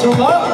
شباب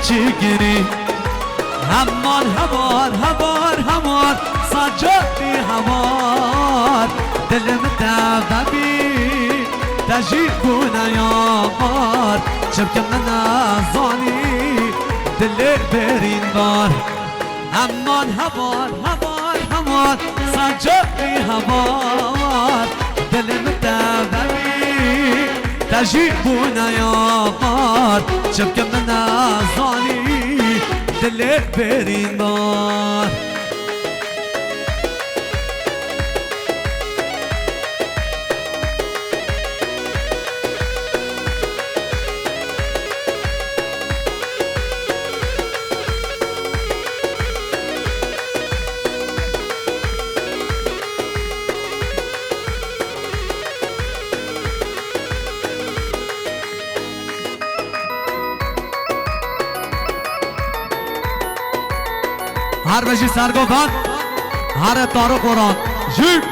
چیگیری همان همار سجادی همار دلم دوبی تجی بونه یامار شب که من ازانی دل برین بار همان همار سجادی همار دلم دوبی تجی بونه یامار شب که من ازانی دل برین بار هر بشی سرگوفن هر تارو قرآن جیب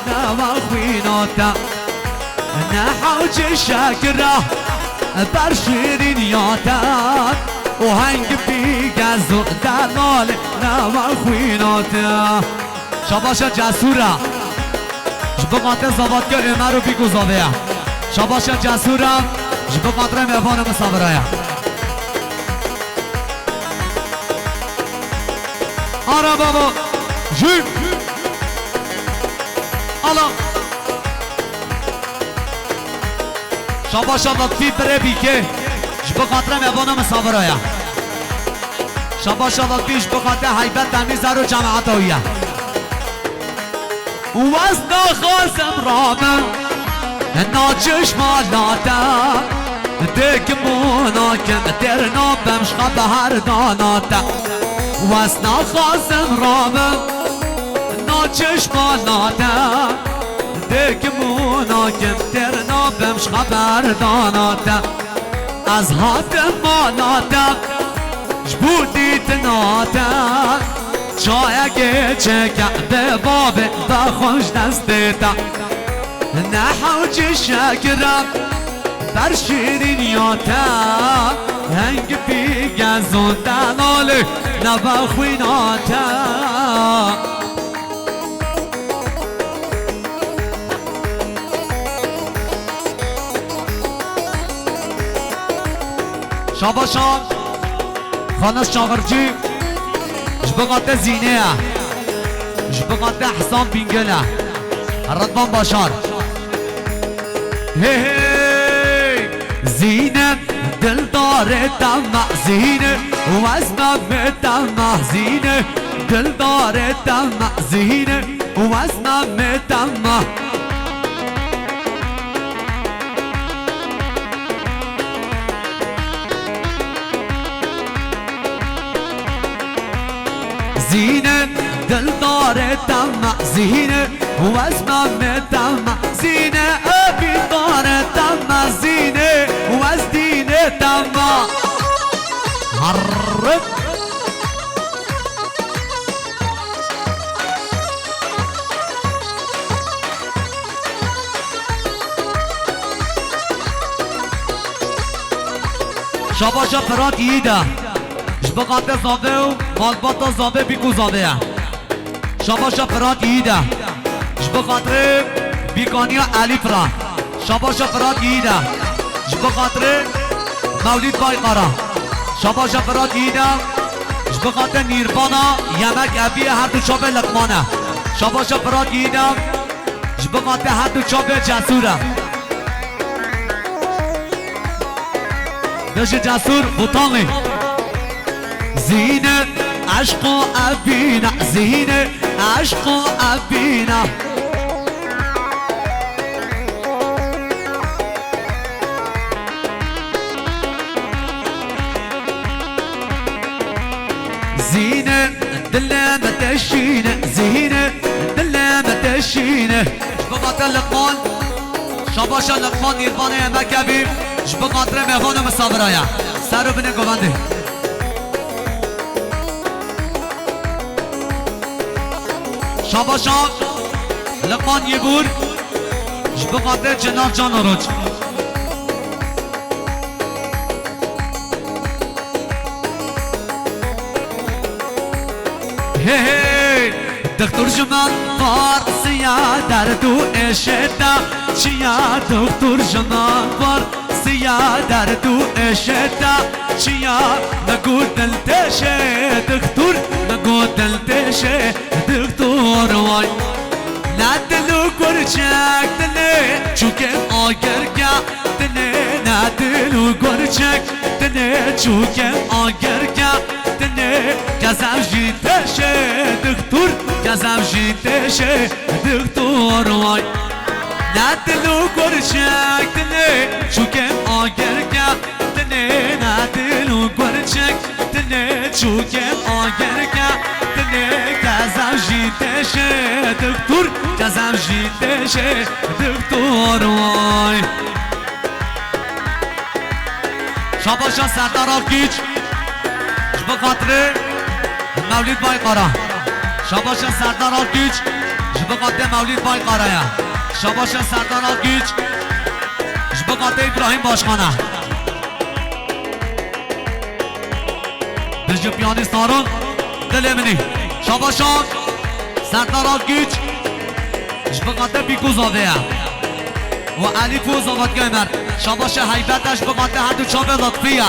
نوا خویناتا نحوج شاکره بر شیرینیاتا و هنگ بیگزو در نال نوا خویناتا شباشا جسوره جبه قاطع زواد که امه رو بیگوزاده شباشا جسورم جبه قدره میوان مصابره آره بابا جیب آلا شباشا لطفی بره بیکه جبه قدره میوان مصابره شباشا لطفی جبه قدره حیبت تمیزه رو جماعت هویه وزنا خازم رامن ناچش مالاتا دک مناکم در نابم شخب هر داناتا وزنا خازم رامن ناچش مالاتا دک مناکم در نابم شخب هر داناتا از هات مالاتا جبودی تناتا چای گچه به باب بخوش دستتا نه حوج شکرم بر شیرینیاتا هنگ بیگزون دناله نبخویناتا شاباشان خانش چاغرچی جبقات زینه جبقات حسام بینگله ردوان باشار هی هی زینه دل داره دمع زینه وزنم دمع زینه دل داره دمع زینه وزنم دمع زینه دل داره دمع زینه وزنم دمع زینه ابی داره دمع زینه وز دینه دمع حرب شاباشا فرات ییده جبقات زاوه و مالباتا زاوه بیکو زاوه شاباشا فرات ییده جبقات بیکانیا علی فرا شاباشا فرات ییده جبقات مولید بای قرا شاباشا فرات ییده جبقات نیربانا یمک ابی هر دو چابه لقمانه شاباشا فرات ییده جبقات هر دو چابه جسوره دش جسور بطانه زینه عشق و ابینه زینه عشق و ابینه زینه دل متشینه زینه دل متشینه جبقات لقمان شاباشا لقمان نیربانه مکبی جبقات مهوان مسابرایا سر بینه گوانده شاباشان لقمان یبور جبقات جناب جان روج هی دکتر جمان فارسیا دردو اشتا چیا دکتر جمان فارسیا دردو اشتا چیا نگو دل تشه دکتر نگو دل تشه دکتر وای نه دلو گرچک دله چوکم آگر گه دله نه دلو گرچک دله چوکم آگر گه دله گزم جیتشه دکتر گزم جیتشه دکتر وای نه دلو گرچک دله چوکم آگر گه دله نه دلو گرچک دله چوکم آگر گه دله گزم جیتشه دکتر گزم جیتشه دکتر وای شاباشا سردار آفگیج به خاطر مولید بای قارا شاباشا سردار آفگیج به خاطر مولید بای قارایا شاباشا سردار آفگیج به خاطر ابراهیم باشخانه بجو پیانیست هارون دل منی شاباشان سردار آفگیج به خاطر بیکو زاوه و علی فوز آباد گیمر شاباش حیبتش به خاطر هر دو چاوه لطفیه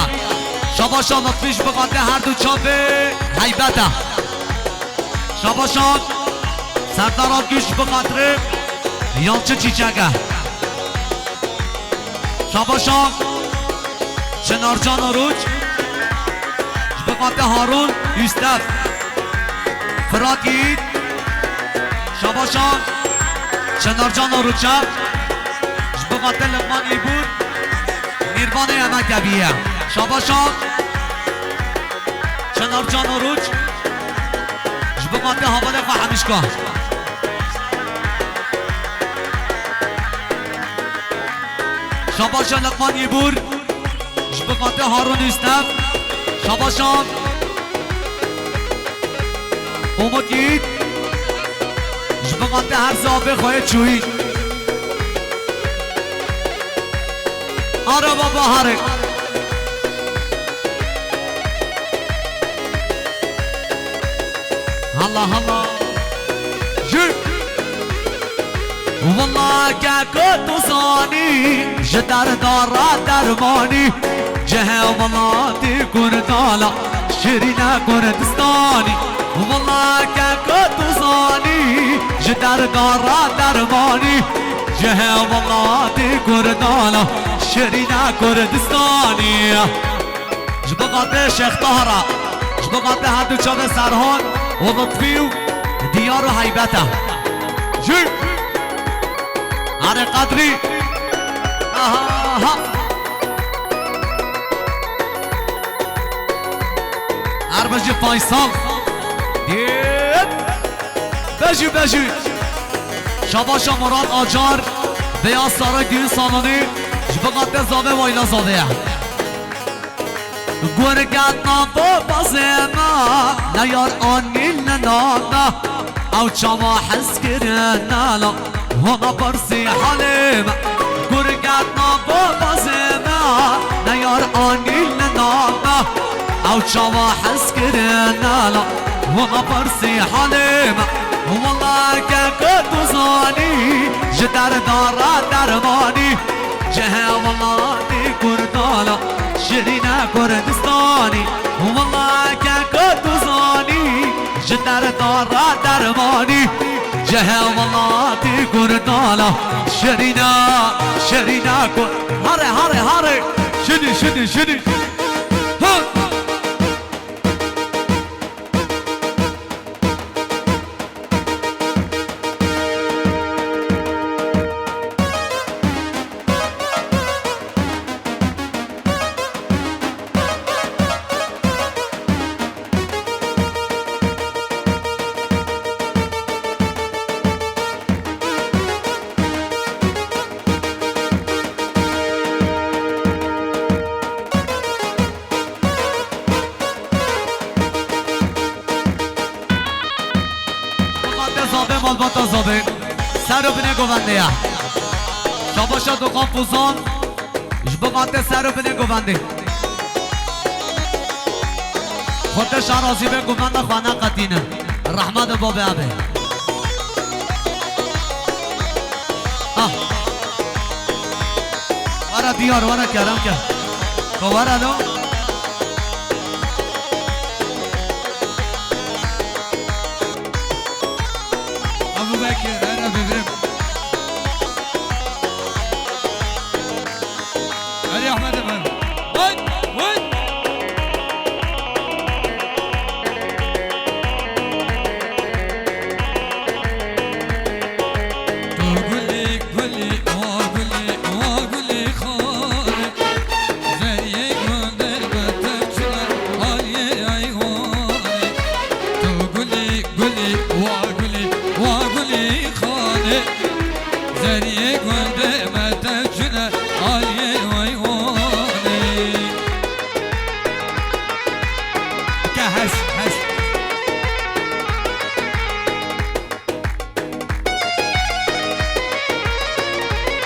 شاباشان لطفیش به خاطر هر دو چاوه حیبته شاباشان سردار آفگیج به خاطر یالچه چیچگه شاباشان چنارجان و روج به خاطر هارون یوسف فراتید شاباشان چنارجان و روچه به خاطر لقمانی بود نیربان امکبیه شاباشان چنارجان و روچ به خاطر حواله فهمشگاه شاباشان لقمانی بود به خاطر هارون یوسف شاباشان اومدید جبقات هر زابه خواهد چوید آره بابا هره الله الله جي والله كاكو تصاني جدار دارا درماني جهة والله تكون طالع شرينا كردستاني والله كاكو تصاني جدار دارا درماني جهة والله تكون طالع شرينا كردستاني جبقات شيخ طهرة جبقات هادو شاب سرهان ولطفيو ديار هيبته جي على قدري اربجي فيصل ديب بجي بجي شباشا مراد آجار بيا سارا دين سالاني جبقات زابه ويلا زابه گرگت نبا بازما نیار آنی ننانا او چما حس کرنالا هما برسی حالم گرگت نبا بازما نیار آنی ننانا او چما حس کرنالا هما برسی حالم والله که دوزانی جدر دارا درمانی جهه والله دی کردالا شرينا كردستاني والله كردستاني جدار دارا درماني جهة والله كردالا شرينا هاري شدي مالباتا زابه سر بنه گونده یا شاباشا دکان پوزان جبقات سر بنه گونده خودش راضی به گونده خانه قدینه رحمت بابه عبه ورا دیار ورا کرم که ورا لو انا ببرم علي احمد ابراهيم وين قولي خالد زي قندر بتبشر علي عيوني قولي خالد زي قندر بتبشر علي عيوني كهش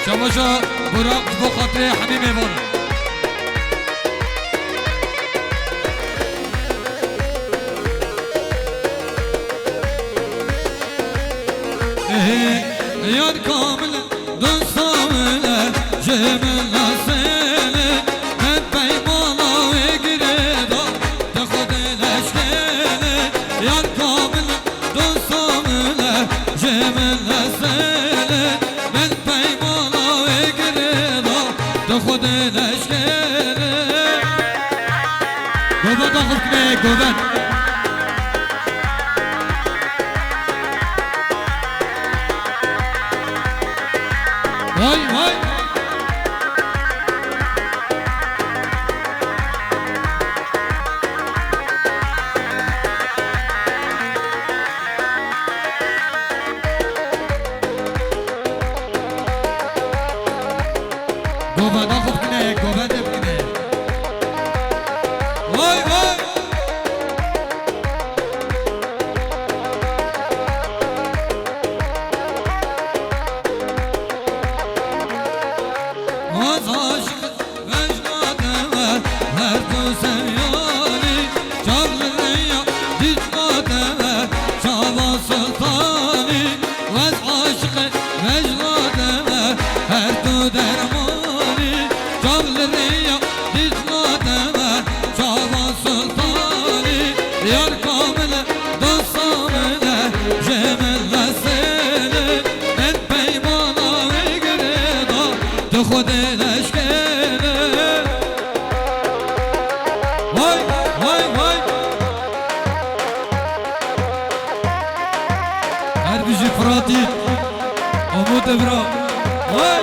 شباشا براق بخاطر حميم بون يا كامل دوستامله جمل نسله من بيمانا وقريدا تاخد الاشكال يا كامل دوستامله جمل نسله من بيمانا وقريدا تاخد الاشكال بابا تاخد كناك بابا واي بابا ناخد كناك بابا نبكي واي الريا دجلاتها شابا سلطاني وز عاشق مجلاتها هردو درماني شغل الريا دجلاتها شابا سلطاني يار كامل دصامله جمل لسيله من بيمانا وقريضا تخد الاشكاله واي واي واي هر بيجي فراتي اموت برا واي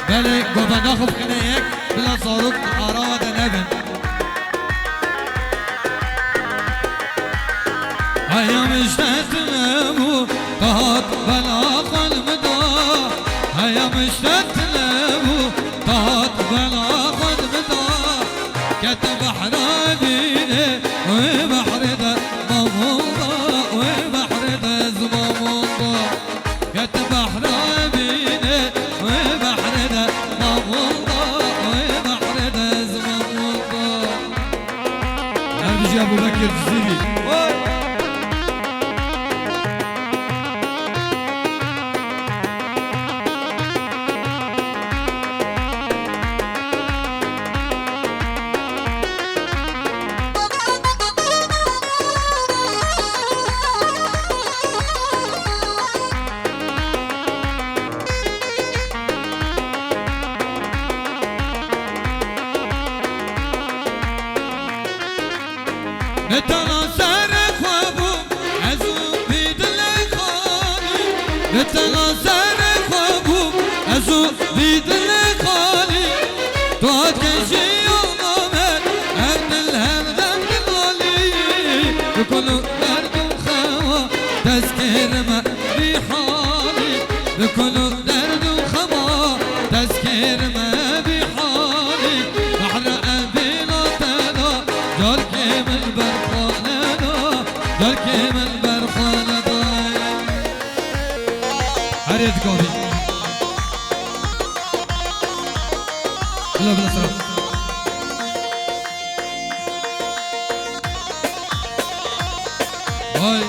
بله گوبه نخوب کنه یک بلا صاروخ آرام ده نبن هيام اشتتلمو طهات بلا قلب دا هيام اشتتلمو طهات بلا قلب دا كتب حرابيني وبحر ده مموضة وبحر ده زماموضة كتب حرابيني وبحر ده مموضة وبحر ده زماموضة هرجي ابو بكر الزيبي نتناصر خوابو ازو بیدل خالی نتناصر خوابو ازو بیدل خالی تو کشی آمد هر دل هر دم دلالی بکنو دردم خوا تذکر ما بی حالی بکنو دردم خوا تذکر ما بی حالی بحر ابیلا تدا جار کمل برخانه دا جار کمل برخانه دا هر یه دکاوی بلا بلا سلام وای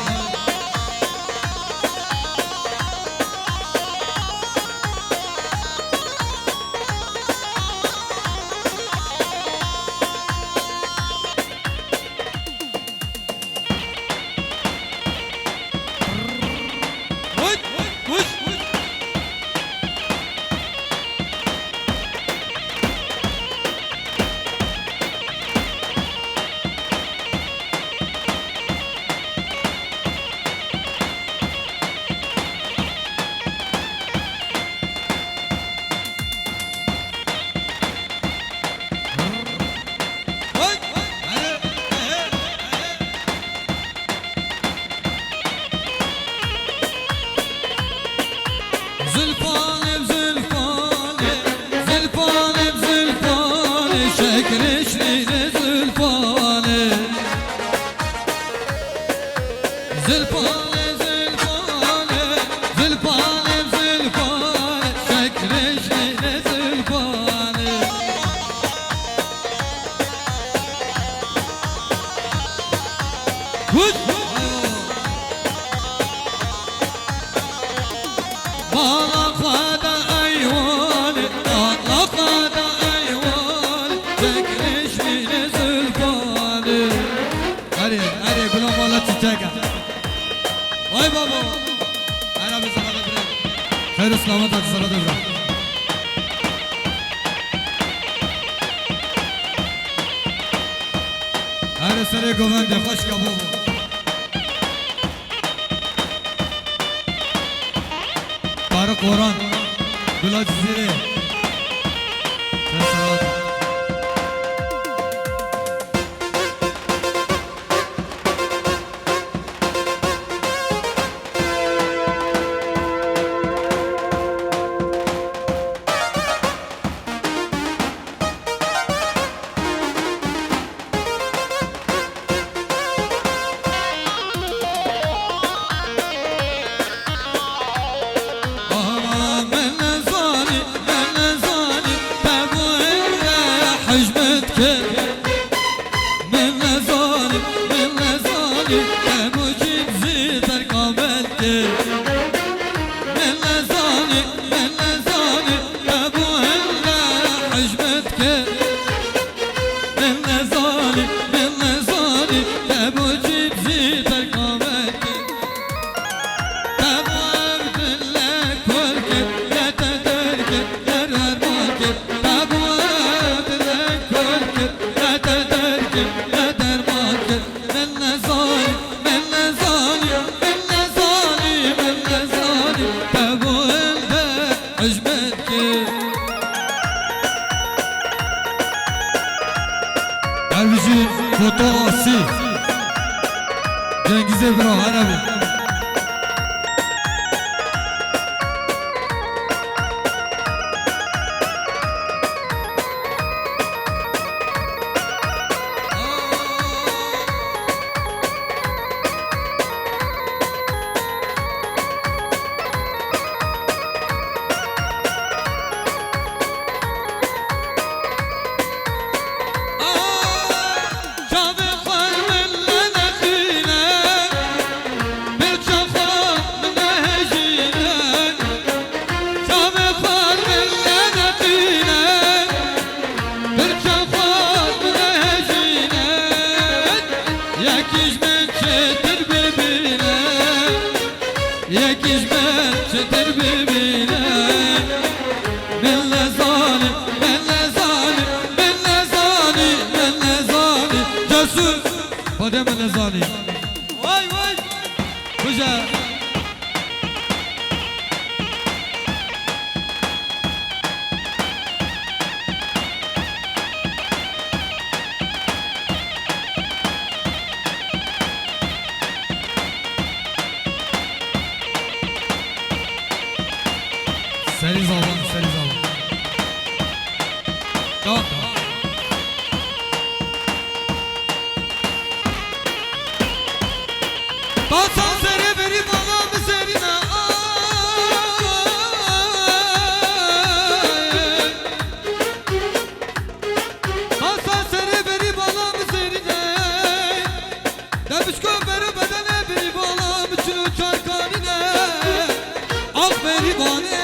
زلفاني بزلفاني زلفاني بزلفاني شكرشني لزلفاني زلفاني زلفاني زلفاني بزلفاني شكرشني لزلفاني بالا خدا ايواني بالا خدا ايواني تكرشني لزلفاني هري هري بلا بالا تتاقع واي بابا انا بزغل ادري خير سلامتك صلاة ابراهيم هر سری گوونده خوش که بابا بارو قرآن گلا جزیره سلامت که من نزانی ابو هلا حجمت که من نزانی ابو جیبزی ترکامت که ابو عبدالله کل که یتدر که در ارمان که ابو عبدالله کل که یتدر که در ارمان که من نزانی ابو هلا حجمت که درویشی فوتو آسی جنگیزه برا عربی یکیش من چطور ببینم من نزانی جسور باده من نزانی وای کجا سری زبان داد باسان سری بری بالا بسری نه باسان سری بری بالا بسری نه دبشکو بری بدنه بری بالا بچنو چارکانی نه آق بری بانه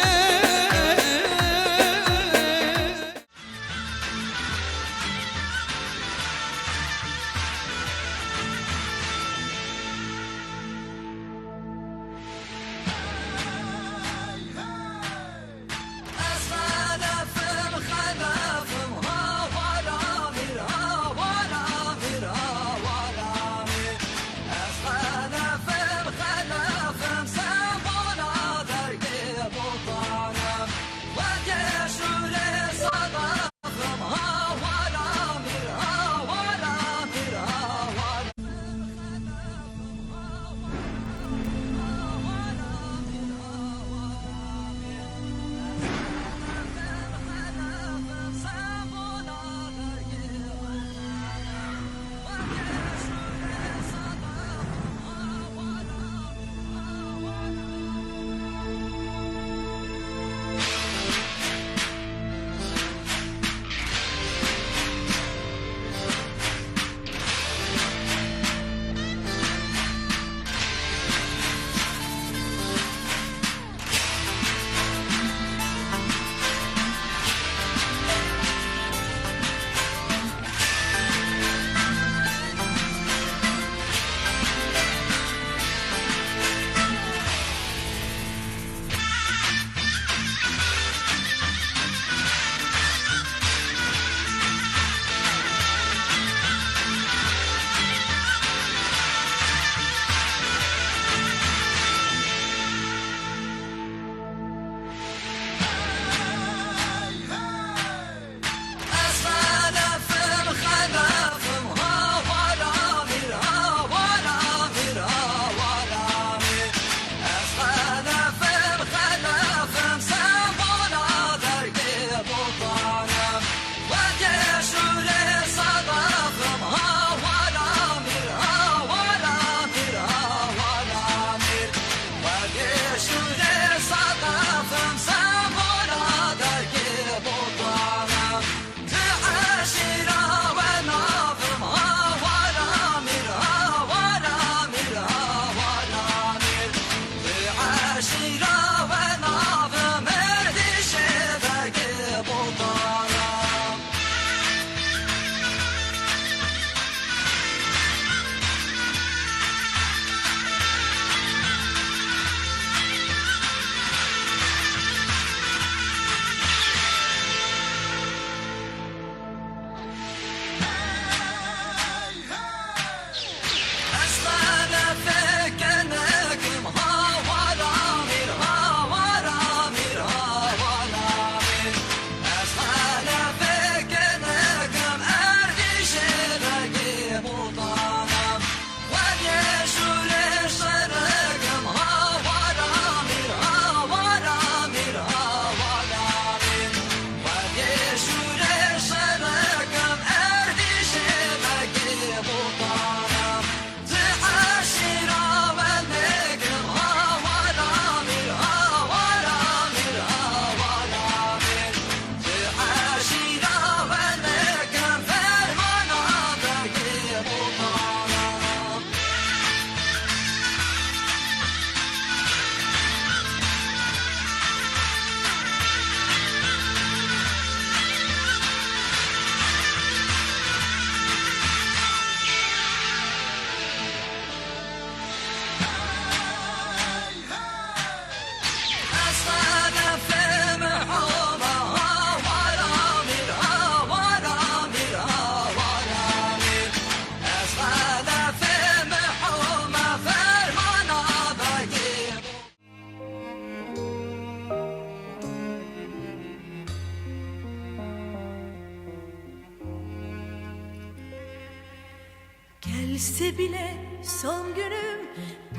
Bilse bile son günüm,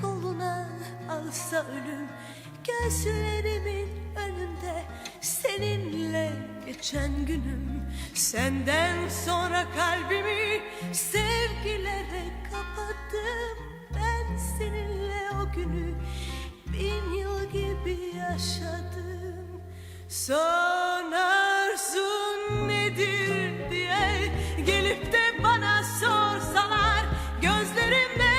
koluna alsa ölüm. Gözlerimin önünde seninle geçen günüm. Senden sonra kalbimi sevgilere kapattım. Ben seninle o günü 1000 yıl gibi yaşadım. Son arzun nedir diye gelip de bana sorsalar, gözlerime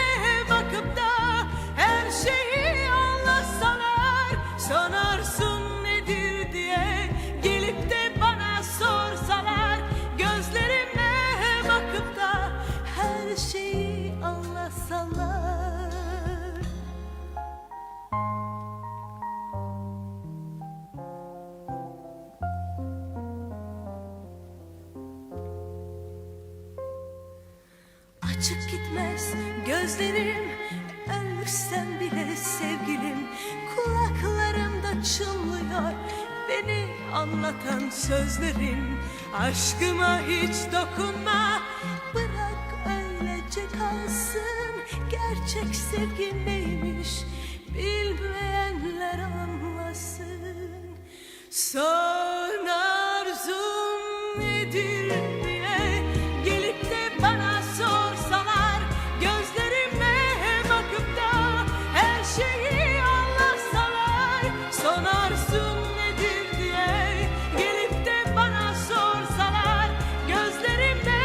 bakıp da her şeyi anlatsalar. Son arzun nedir diye gelip de bana sorsalar, gözlerime bakıp da her şeyi anlatsalar. Açık gitmez gözlerim, ölsem bile sevgilim. Kulaklarımda çınlıyor beni anlatan sözlerin. Aşkıma hiç dokunma, bırak öylece kalsın. Gerçek sevgi neymiş bilmeyenler anlasın. Son arzum nedir diye gelip de bana sorsalar, gözlerime bakıp da her şeyi anlatsalar. Son arzum nedir diye gelip de bana sorsalar, gözlerime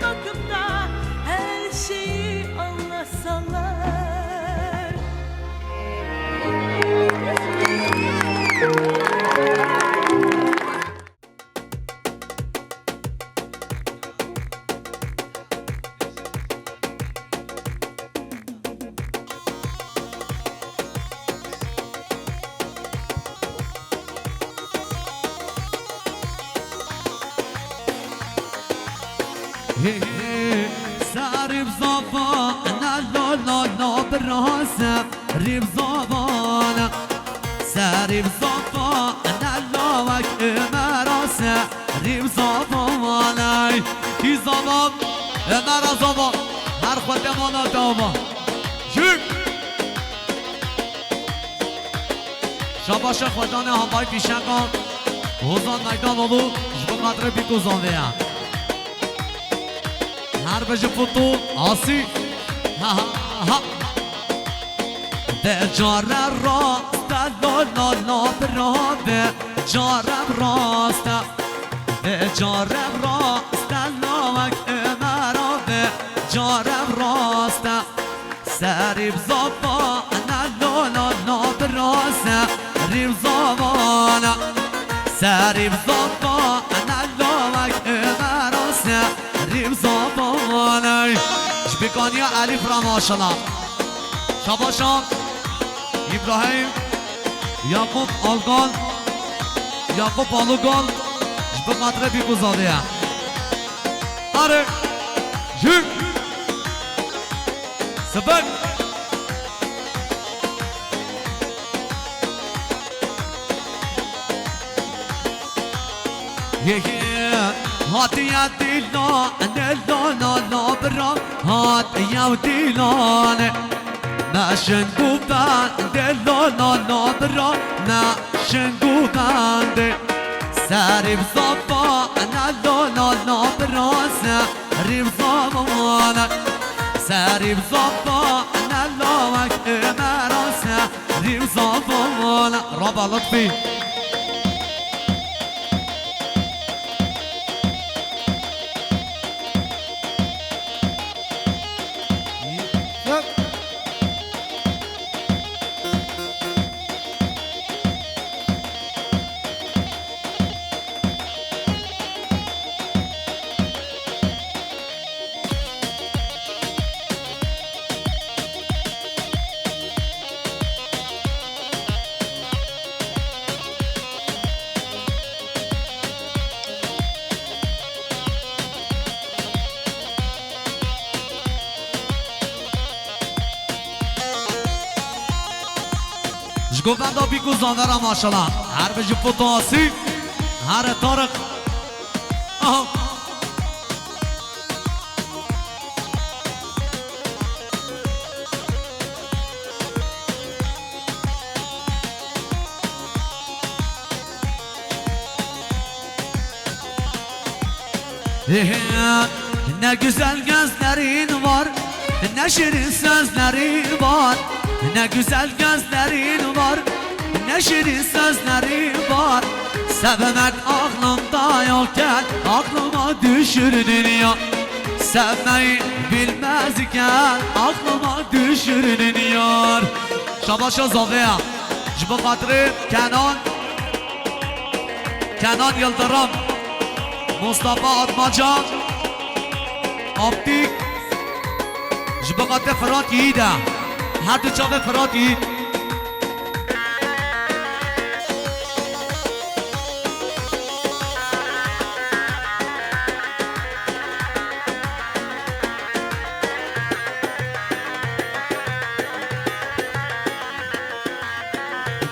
bakıp da her şeyi anlatsalar. سرب زبان لا لا لا براسه رب زبان سرب زبان لا وک مراسه رب زبان کی زبان مرا زبان هر خود مانا داما جوک شباش خودانه همای پیشنگان حوزان میدان اولو جبه قدر بیکوزان ویا هر بجه فوتو آسی ها ها به جارم راست لا لا لا براده جارم راست به جارم راست لا وک مراده جارم راست سریب زبان لا لا لا براسه ریب زبان سریب زبان لا وک مراسه ریب زبانه شبکانی علی فرا ماشالله شباشان ابراهیم یعقوب آلگان یعقوب آلوگان به قدر بیگزاده آره جوک سبک هات يا ديلان لا لا برا هات يا ديلان ما شنقو باند لا لا برا ما شنقو باند سارب صفان لا لا برا سارب صفان سارب صفان لا وك مرا سارب صفان ربا لطفي گفتن دا بیگو زانه ماشالله هر بجی فوتاسی هر طارق Ne güzel gözlerin var, ne şirin sözlerin var. Ne güzel gözlerin var, ne şirin sözlerin var. Sevmek aklımda yokken aklıma düşürdün ya. Sevmeyi bilmezken aklıma düşürdün yar. Şabaşa Zaviya Jibo Kadri Kenan Yıldırım Mustafa Atmaca Optik Jibo Kadri Fırat Yiğit'e her dü çabı Fırat Yiğit.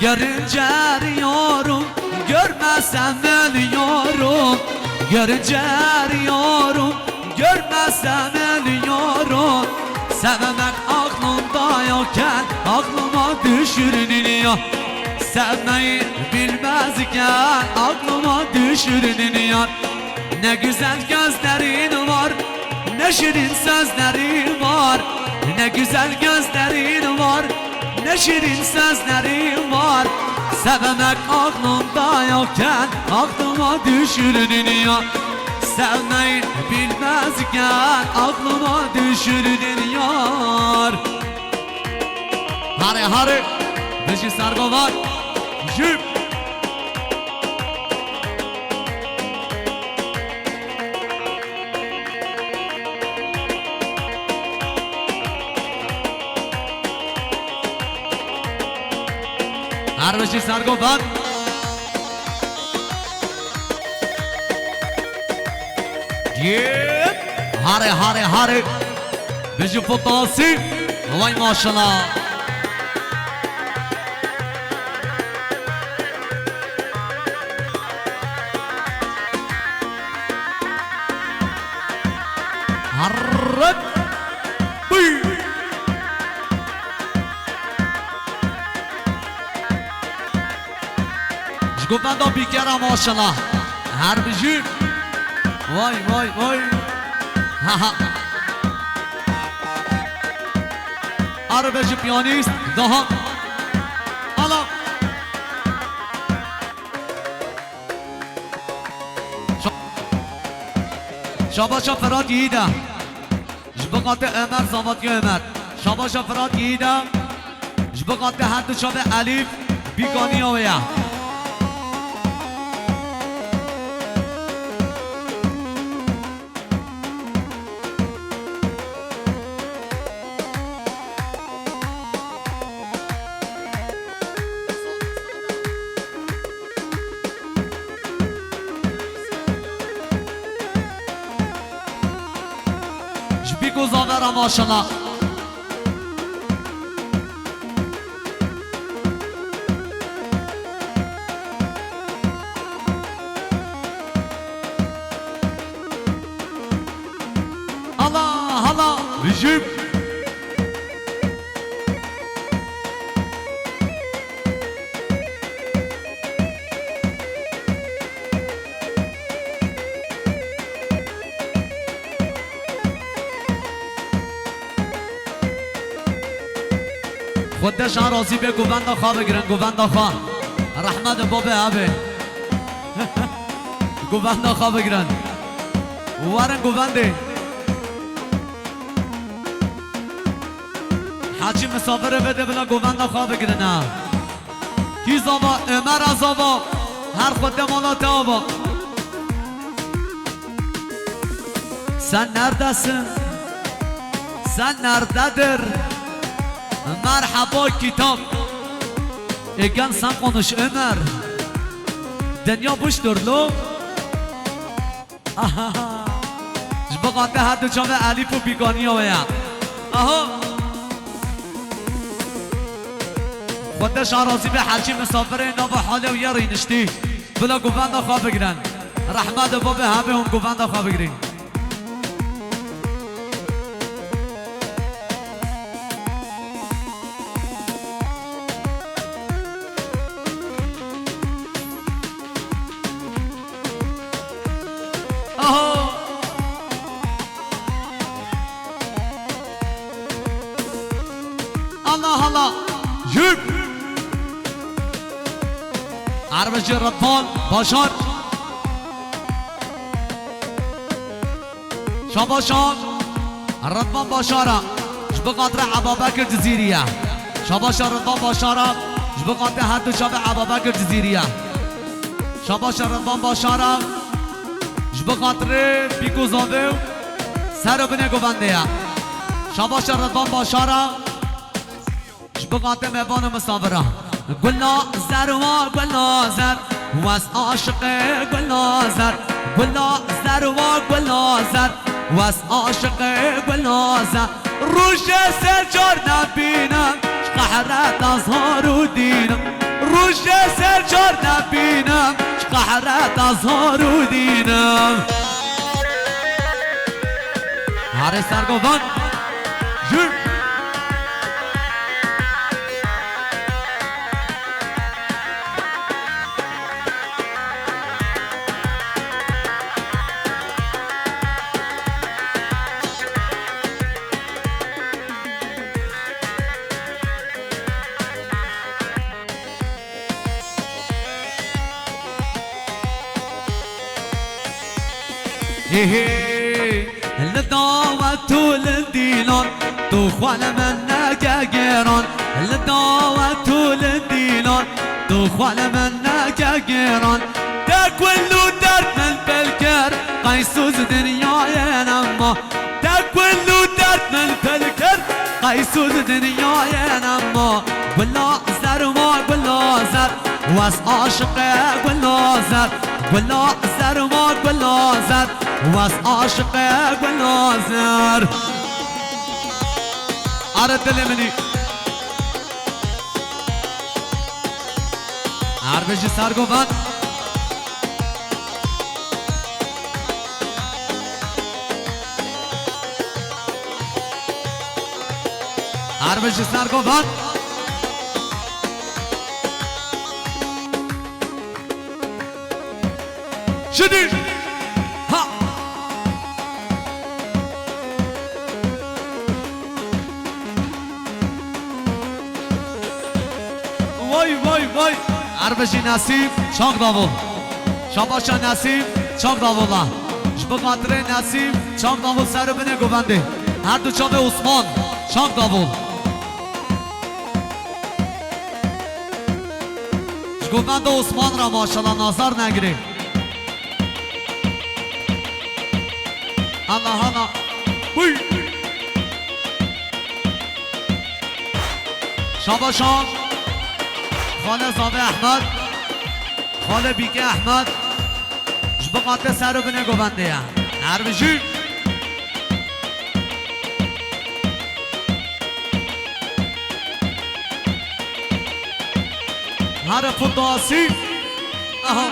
Görünce arıyorum, görmezsem ölüyorum. Görünce arıyorum, görmezsem ölüyorum. Sevmek aklımda yokken aklıma düşürdün ya. Sevmeyi bilmezken aklıma düşürdün ya. Ne güzel gözlerin var, ne şirin sözlerin var. Ne güzel gözlerin var, ne şirin sözlerin var. Sevmek aklımda yokken aklıma düşürdün ya. Sevmeyi bilmezken aklıma düşürdün yar. Hare hare Beşi sargo var Jüp Har beşi sargo var Jüp Hare hare hare Beşi fotoğrafı Vay maşallah Harret Bıy Jgubanda bikara maşallah Her bir Vay vay vay Ha ha Arabacı piyanist daha Allah Şabaşa Fırat Yiğit'e Jbıqatı Ömer Zavatya Ömer Şabaşa Fırat Yiğit'e Jbıqatı Hattı Şabe Elif Biganiyo'ya Jbiko Zavera maşallah Allah Allah Jib خودش راضی به گووندا خواه بگیرن گووندا خواه رحمت بابه عبه گووندا خواه بگیرن وارن گوونده حاجی مسافره بده بلا گووندا خواه بگیرن کی زابا عمر زابا هر خود مالات آبا sen neredesin sen nerededir Merhaba kitap Egen sen konuş Ömer Dünya boştur lo Aha Jbıqatı her dü çave Elif u Biganiya veya Aha Khodeş arazi be halçi misafire nava hale و yari nişti Bila guvanda خواه بگیرن Rahmet baba habe هم guvanda خواه بگیرن عربجي رضوان باشار شاباشان رضوان باشارة جبقاطر عبابكر جزيرية شاباشا رضوان باشارة جبقاطر هدو شاب عبابكر جزيرية شاباشا رضوان باشارة جبقاطر بيكو زاويو سر بنه گوونده شاباشا رضوان باشارة جبقاطر ميوان مسافرة قلنا زر و قلنا زر واس عاشق قلنا زر قلنا زر و قلنا زر واس عاشق قلنا زر روش سرجار نبینم قهرت ازهار و دینم روش سرجار نبینم قهرت ازهار و دینم هر سرگوان جور لدعوة للدينان تخوان منك جيران لدعوة للدينان تخوان منك جيران تاكل درد من بالكر قيسوس دنيا نما تاكل درد من بالكر قيسوس دنيا نما ولا زر ما ولا زر واس عاشق ولا زر ولا زر ما ولا زر واس عاشق ولا زر عرفت اللي مني عرفت جي سار قوان عرفت جي سار قوان شديد ها واي واي واي عربشي نسيب شاق داول شاباشا نسيب شاق داولا جبقاتر نسيب شاق داول سر بنه گوونده هر دو چاپ عثمان شاق داول گوونده عثمان را ماشالله نظر نگیره الله الله وي شاباشان خاله زاوه احمد خاله بیگه احمد جبقاته سر و بنه گوونده عربشی هر فداسی اها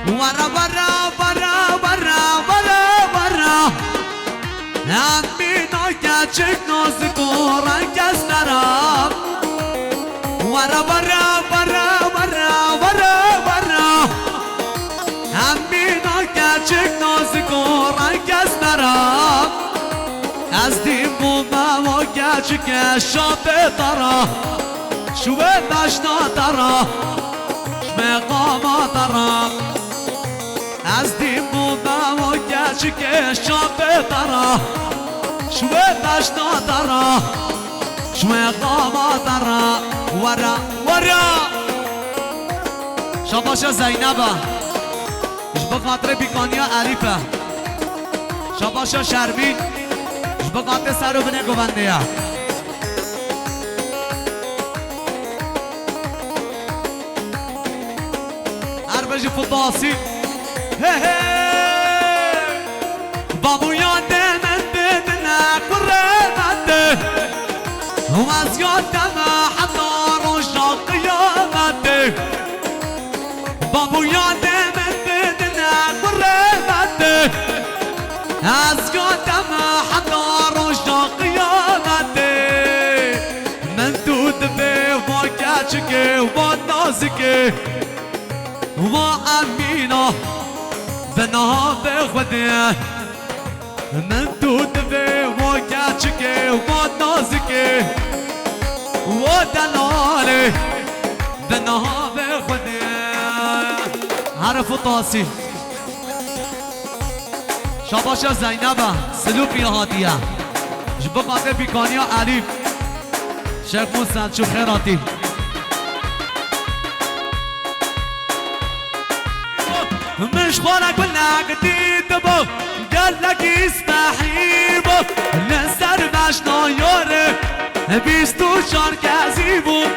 ورا ورا ورا ورا ورا ورا Amina gerçek nazik o renk esmerem Vara vara vara vara vara vara Amina gerçek nazik o renk esmerem Ezdim bu meva gerçek eşabe dara Şuve daşna dara Şme qama dara Ezdim bu meva gerçek eşabe dara شوي داشنا درا شوي قاما درا ورا ورا شاباشا زينبا اش بخاطر بيكانيا عريفة شاباشا شرمين اش بخاطر سارو بني گونديا عربجي فضاسي هي هي بابو ياده وما زيادة حتى رجع قيامته بابو ياده من بدنا قرامته زيادة حتى رجع قيامته من دود به وكاتشك ونازك وأمينة بنها بخده من دود به وكاتشك ونازك دلاله بنها به خودی حرف طاسی شاباش زینبه سلوپی هاتیه جبه قاطع بیکانیا علی شیخ موسن شو خیراتی مش خورك ولا قديد بو قال لك اسمحي بو نسر باش نايوره بیستو چار کسی بود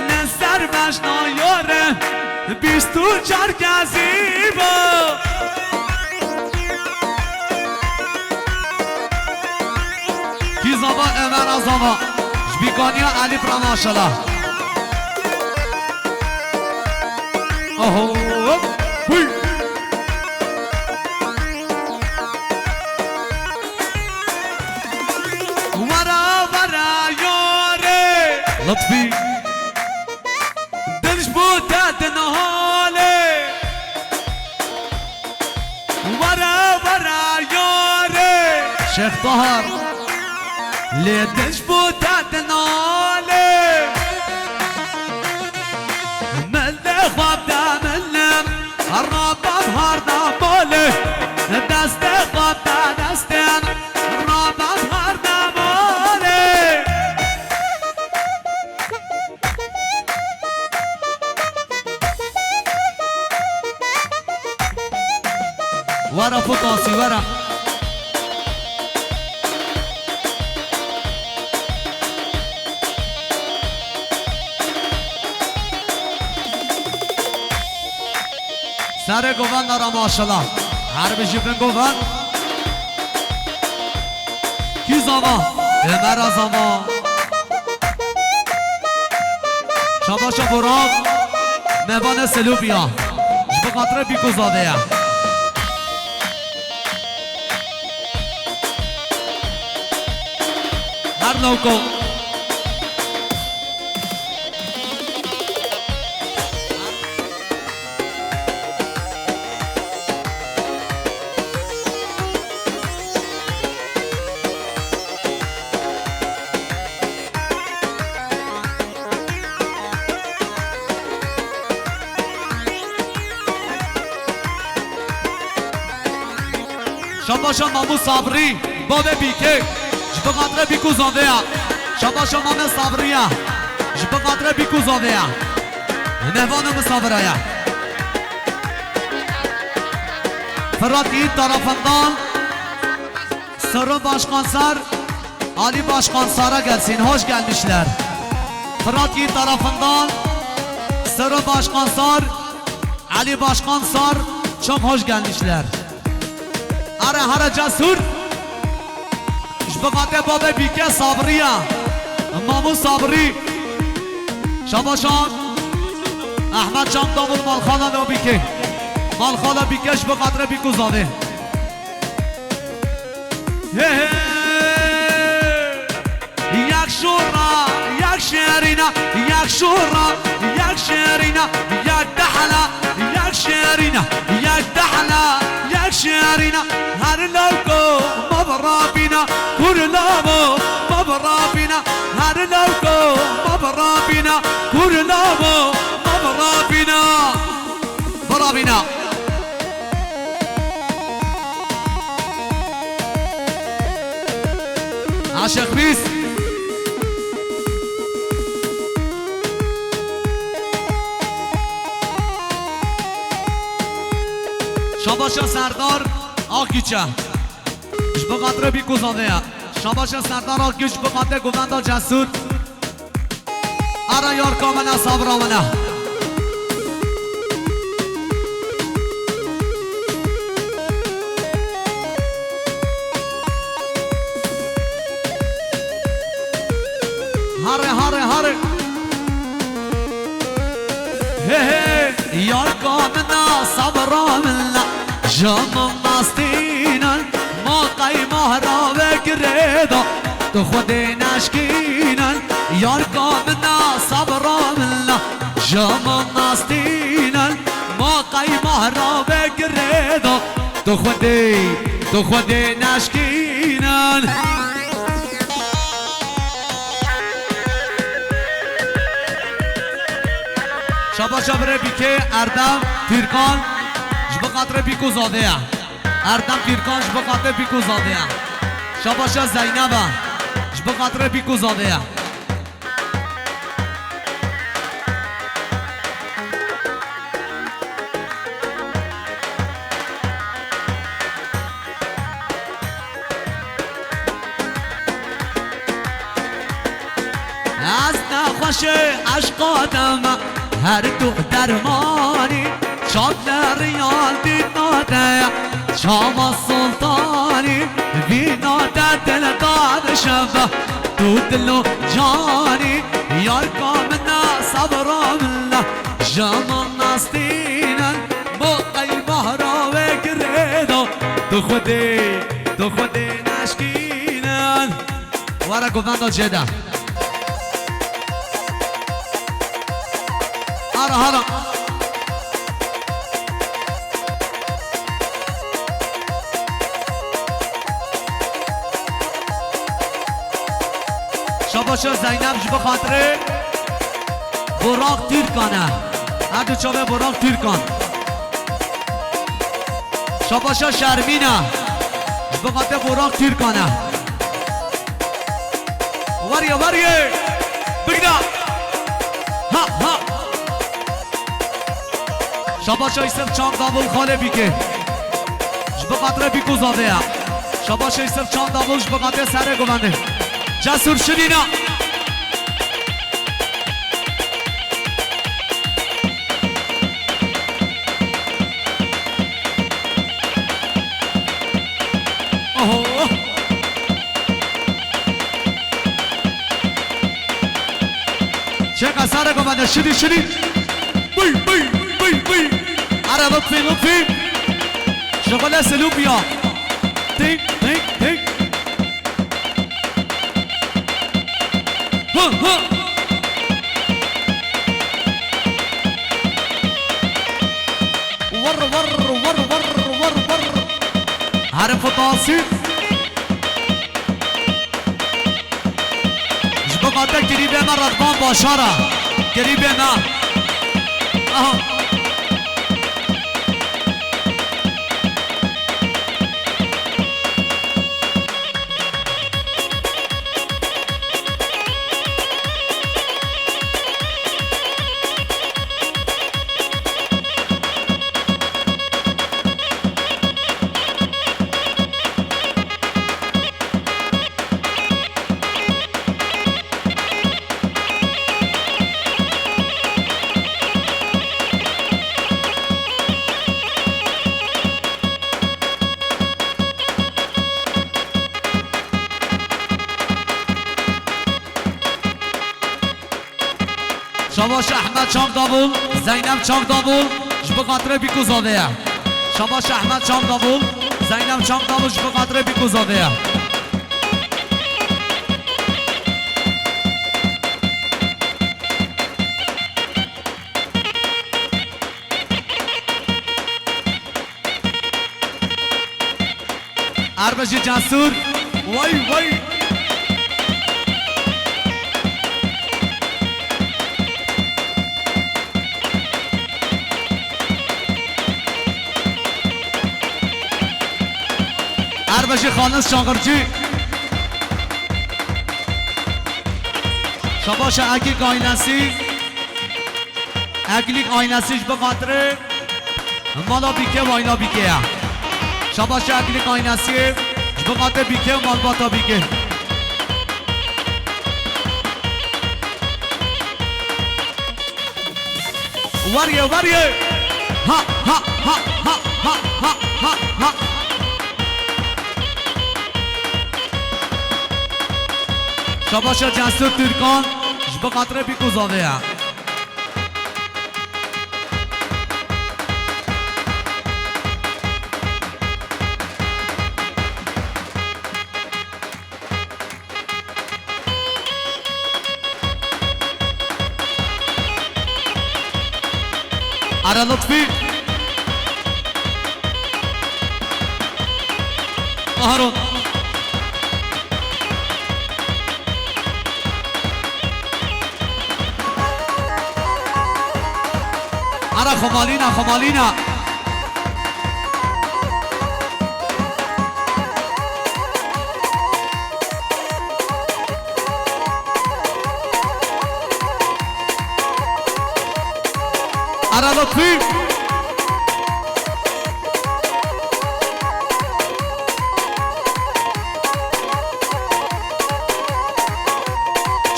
نسر باش نايوره بیستو چار کسی بود کی زبا امر ازما جبیکانیا علی برا ماشالله اوه بوی لطفي دلش بوتات نهالي ورا ياري شيخ طهر ليه دلش بوتات نهالي من خواب داملم الرب بهار دامولي دست خواب دستم الرب بهار دامولي ورا فطاسي ورا سر گوان دارم ماشالله هر بشی بین گوان کی زما امر زما شباشا براق میوان سلوبیا جب قطره بیکو زاده هر لوکو شباشا مامو صبری باب بیکه جب قطره بیکو زاده شباشا مامو صبریه جب قطره بیکو زاده نوانم صبریه فراتی طرفندان سرون başkanser Ali Başkanser'e gelsin hoş gelmişler Fırat tarafından Sırrı Başkanser Ali Başkanser çok hoş gelmişler Hara cesur Şbıkate babe bike sabriya Mamu sabri Şabaşan Ahmet Can Davul Malkhala da bike Malkhala bike şbıkatre biku zade یک شورا یک شیرینا یک شورا یک شیرینا یک دحلا یک شیرینا یک دحلا یک شیرینا هر لوکو مبرا بینا کور لابو مبرا بینا هر لوکو مبرا بینا کور لابو مبرا بینا برا بینا عاشق بیس شاباشا سردار آکیچه جبه قطره بی گذانده شاباشا سردار آکیچ به قطره گووندا جسود ارا یار کامنه صبرامنه هره یار کامنا صبرامنا جام مستینا ما قی مهرا بگریدا تو خود نشکینا یار کامنا صبرامنا جام مستینا ما قی مهرا بگریدا تو خود نشکینا شاباشا بره بیکه اردم تیرکان جبه خاطر بیکو زاده اردم تیرکان جبه خاطر بیکو زاده شاباشا زینبه جبه خاطر بیکو زاده از نخوش عشقاتم هر تو درمانی شاد ریال دید ناده شام سلطانی بی ناده دل داد شب تو دل و جانی یار کامنا صبرام الله جامان ناستینن با قیبه را وگردو تو خودی نشکینن وارا گفتن جدا هارا شاباشا زینب جبه خاطره براق تیر کنه هر چاوه براق تیر کن شاباشا شرمینه جبه خاطره براق تیر کنه وریه بگنه ها شاباشا ایسر چاند دابل خاله بیکه جبه خاطره بیکو زاده شاباشا ایسر چاند دابل جبه خاطره سره گونده جسور شدینا چه سره گونده شدی بی عرب لطفي شغلة سلوبيا تيك ها ور عارف طاسي جبقاتك قريبة من رضبان باشارة قريبة ما شاباش احمد چام دابول زینب چام دابول جبه خاطره بیکو زاده شاباش احمد چام دابول زینب چام دابول جبه خاطره بیکو زاده اربشی جسور وای اربشی خانس شاغرچی شاباش اگلیک آینسیش به خاطر مالا بیکه و آینا بیکه شاباش اگلیک آینسی به خاطر بیکه و مال باتا بیکه وریه ها شاباشا جسور ترکان جبه خاطره بیکو زاده اره لطفی هارون أرا خمالينا خمالينا أرا لطفي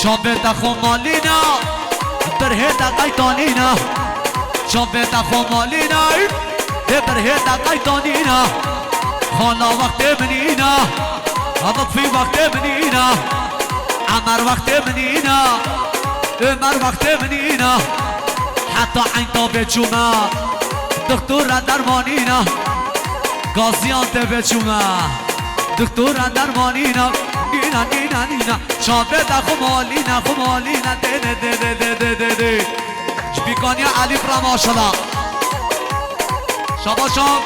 شابتا خمالينا برهتا قيطانينا شابتا خمالينا برهتا قيطانينا خانا وقت منينا لطفي وقت منينا عمر وقت منينا عمر وقت منينا حتى عين طابت شما دكتور درمانينا غازيان تبت شما دكتور درمانينا نينا نينا نينا شابتا خمالينا خمالينا دي دي دي دي دي دي دي دي جبيكانيا علي فرا ماشالله شاباشان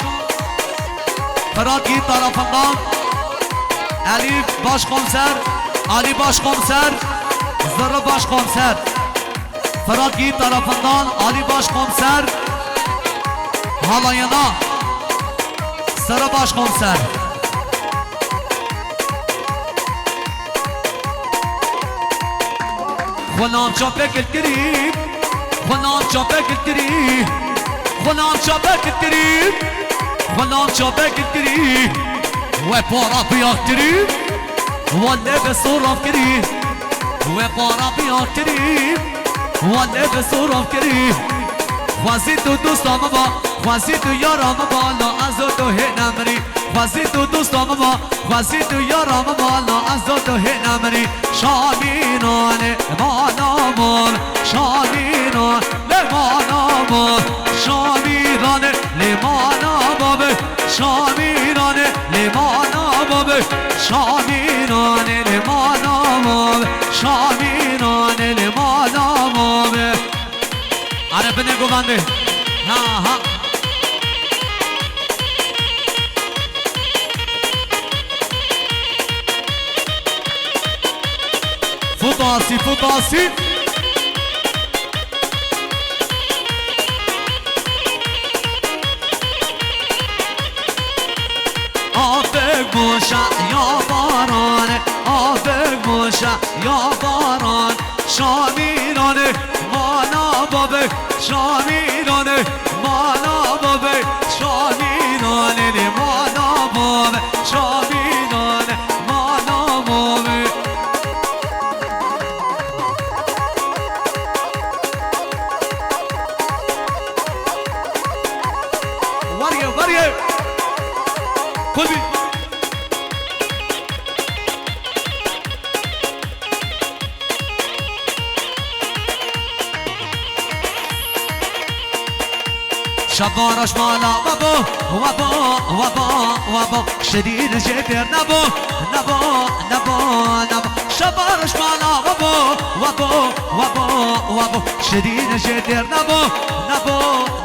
فراكي طرفından Elif başkomiser Ali başkomiser Zırı başkomiser Fırat Yiğit tarafından Ali başkomiser halayına Sarı başkomiser خلان شابك الكريم خلان شابك الكريم خلان شابك الكريم خلان شابك الكريم وبارا بيا كريم والنبي صورة كريم وبارا بيا كريم والنبي صورة كريم خوازیتو دوستام با خوازیتو یارام با لا ازو هنا مری خوازیتو دوستام با خوازیتو یارام با لا ازو هنا مری شامینان مانامون شامینان لمانامون شامینان لمانامون شامینان لمانامون شامینان لمانامون شامینان لمانامون عرب نگو بنده ها ها فطاسي فطاسي آفق موشا یا باران آفق موشا یا باران شامیرانه مانا بابه شامیرانه مانا بابه شامیرانه مانا بابه شامیرانه مانا بابه وریه وریه کلبی شبارش مالا وابو وابو وابو وابو شديد جدير نبو نبو نبو نبو شبارش مالا وابو وابو وابو وابو شديد جدير نبو نبو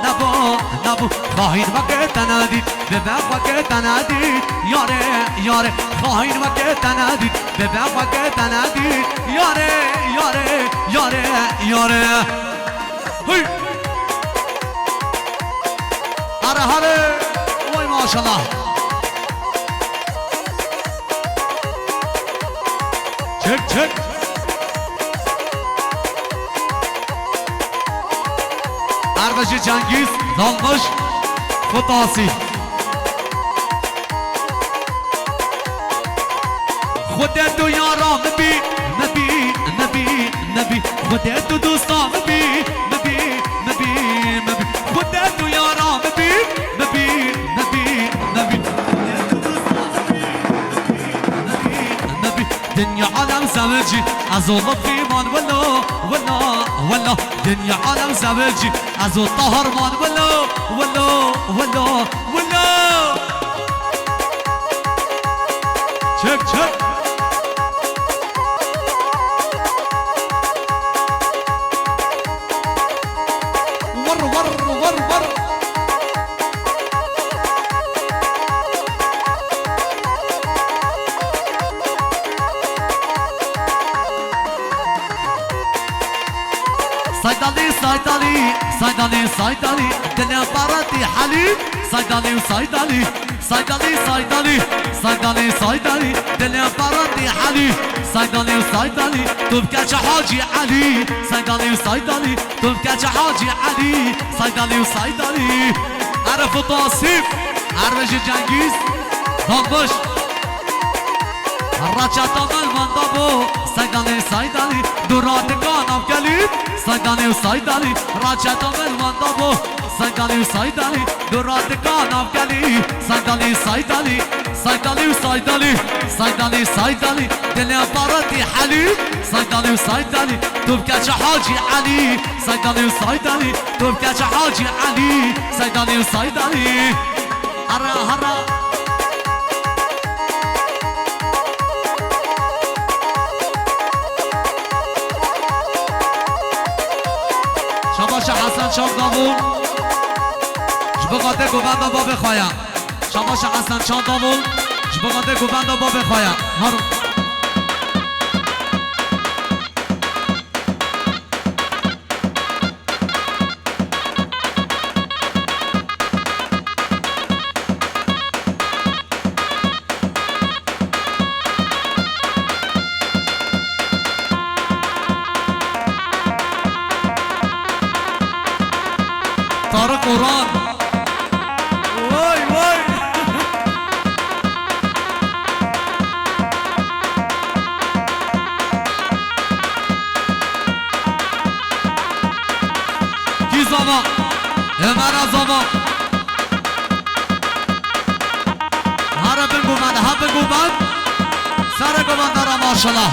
نبو نبو خاين وقت تنادي بباب وقت تنادي ياري ياري خاين وقت تنادي بباب وقت تنادي ياري ياري ياري ياري هي هره هره وای ماشالله چک چک اربجی جنگیز دالمش فطاسی خودت و یارا مبی مبی مبی مبی خودت و دوستا مبی مبی مبی مبی خودت و یارا مبی مبی مبی مبی مبی دنیا عالم زوجی از لطفی من ولا ولا ولا دنیا عالم زوجی از طهر من ولا ولا ولا ولا چک چک ور ور ور ور صيدلي صيدلي صيدلي صيدلي دنيا بارتي حليب صيدلي وصيدلي صيدلي صيدلي صيدلي صيدلي دنيا بارتي حليب صيدلي وصيدلي تبكى حاجي علي صيدلي وصيدلي تبكى حاجي علي صيدلي وصيدلي عرف طاسيب عرف جنگيز ضبش الرجع طمل من ضبو صيدلي صيدلي دورات كانم كليب صيدلي وصيدلي رجع طمل من ضبو صيدلي وصيدلي دورات كانم كليب صيدلي صيدلي صيدلي وصيدلي صيدلي صيدلي دنيا بارتي حليب صيدلي وصيدلي تبكى حاجي علي صيدلي وصيدلي تبكى حاجي علي صيدلي وصيدلي هرا هرا شباش حسن شام دامون جبقاته گوبنده با بخوایم شباش حسن شام دامون جبقاته گوبنده با بخوایم هارو طارق قرآن وای وای کی زمان امرا زمان هر بگو من هم بگو من سر گو من دارم ماشالله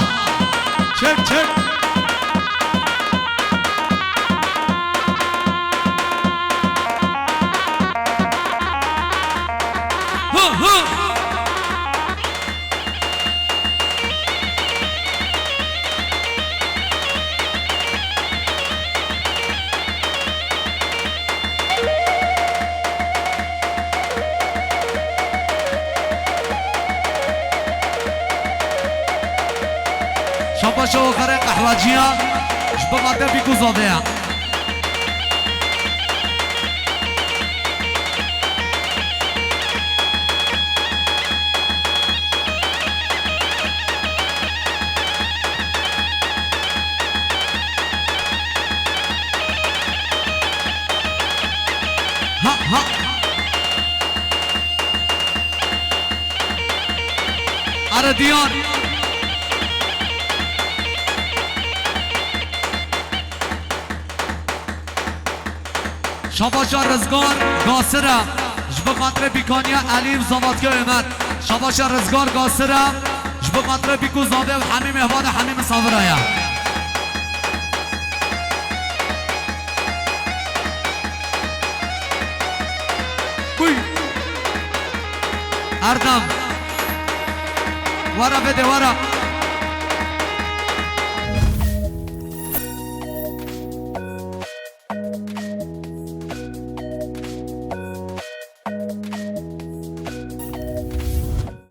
چک چک شاباش آخر قهوجیان شبقاته بیکو زاده ها ها اره دیار شاباش رزگار گاسره جب خاطر بیکانیا علی زاماتگه امد شاباش رزگار گاسره جب خاطر بیکو زاده و همه مهوان همه مسافره بوی اردم ورا بده ورا